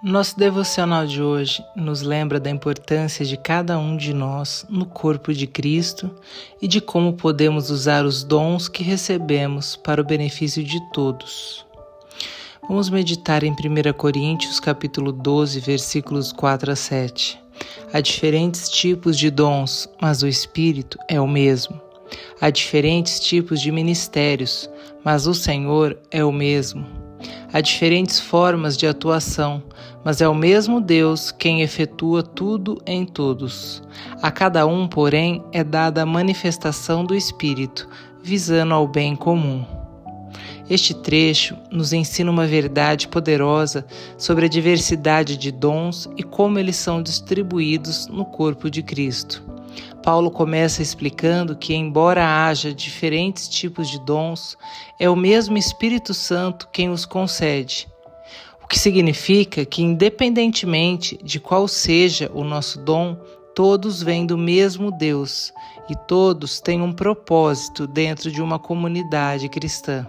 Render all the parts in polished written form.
Nosso devocional de hoje nos lembra da importância de cada um de nós no corpo de Cristo e de como podemos usar os dons que recebemos para o benefício de todos. Vamos meditar em 1 Coríntios capítulo 12, versículos 4 a 7. Há diferentes tipos de dons, mas o Espírito é o mesmo. Há diferentes tipos de ministérios, mas o Senhor é o mesmo. Há diferentes formas de atuação, mas é o mesmo Deus quem efetua tudo em todos. A cada um, porém, é dada a manifestação do Espírito, visando ao bem comum. Este trecho nos ensina uma verdade poderosa sobre a diversidade de dons e como eles são distribuídos no corpo de Cristo. Paulo começa explicando que, embora haja diferentes tipos de dons, é o mesmo Espírito Santo quem os concede. O que significa que, independentemente de qual seja o nosso dom, todos vêm do mesmo Deus e todos têm um propósito dentro de uma comunidade cristã.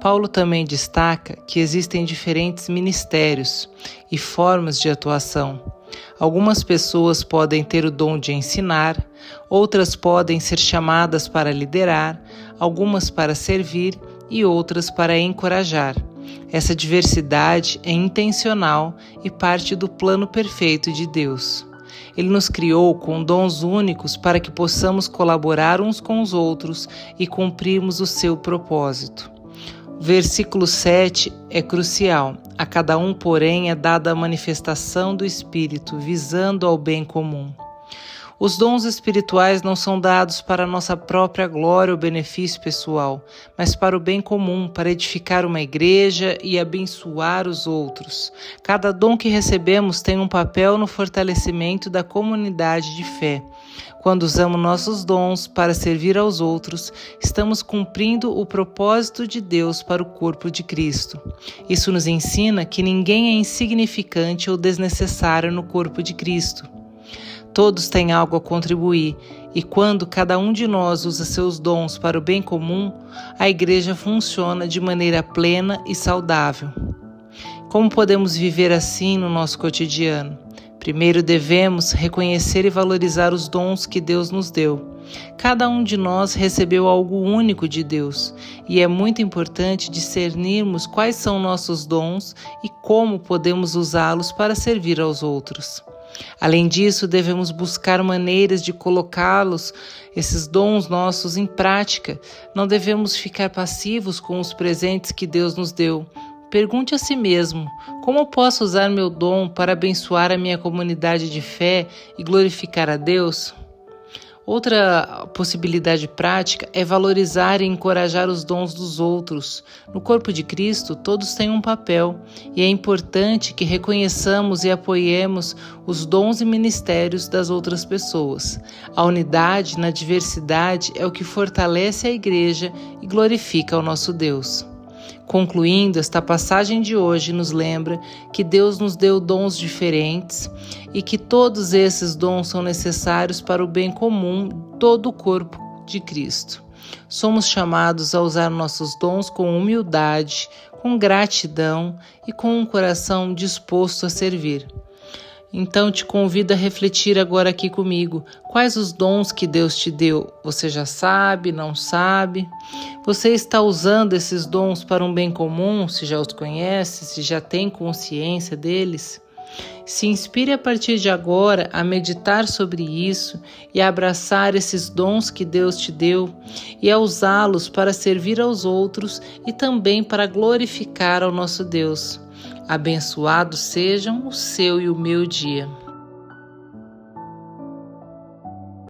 Paulo também destaca que existem diferentes ministérios e formas de atuação. Algumas pessoas podem ter o dom de ensinar, outras podem ser chamadas para liderar, algumas para servir e outras para encorajar. Essa diversidade é intencional e parte do plano perfeito de Deus. Ele nos criou com dons únicos para que possamos colaborar uns com os outros e cumprirmos o seu propósito. O versículo 7 é crucial. A cada um, porém, é dada a manifestação do Espírito, visando ao bem comum. Os dons espirituais não são dados para a nossa própria glória ou benefício pessoal, mas para o bem comum, para edificar uma igreja e abençoar os outros. Cada dom que recebemos tem um papel no fortalecimento da comunidade de fé. Quando usamos nossos dons para servir aos outros, estamos cumprindo o propósito de Deus para o corpo de Cristo. Isso nos ensina que ninguém é insignificante ou desnecessário no corpo de Cristo. Todos têm algo a contribuir, e quando cada um de nós usa seus dons para o bem comum, a igreja funciona de maneira plena e saudável. Como podemos viver assim no nosso cotidiano? Primeiro devemos reconhecer e valorizar os dons que Deus nos deu. Cada um de nós recebeu algo único de Deus, e é muito importante discernirmos quais são nossos dons e como podemos usá-los para servir aos outros. Além disso, devemos buscar maneiras de colocá-los, esses dons nossos, em prática. Não devemos ficar passivos com os presentes que Deus nos deu. Pergunte a si mesmo: como posso usar meu dom para abençoar a minha comunidade de fé e glorificar a Deus? Outra possibilidade prática é valorizar e encorajar os dons dos outros. No corpo de Cristo, todos têm um papel, e é importante que reconheçamos e apoiemos os dons e ministérios das outras pessoas. A unidade na diversidade é o que fortalece a igreja e glorifica o nosso Deus. Concluindo, esta passagem de hoje nos lembra que Deus nos deu dons diferentes e que todos esses dons são necessários para o bem comum de todo o corpo de Cristo. Somos chamados a usar nossos dons com humildade, com gratidão e com um coração disposto a servir. Então te convido a refletir agora aqui comigo. Quais os dons que Deus te deu? Você já sabe, não sabe? Você está usando esses dons para um bem comum, se já os conhece, se já tem consciência deles? Se inspire a partir de agora a meditar sobre isso e a abraçar esses dons que Deus te deu e a usá-los para servir aos outros e também para glorificar ao nosso Deus. Abençoados sejam o seu e o meu dia.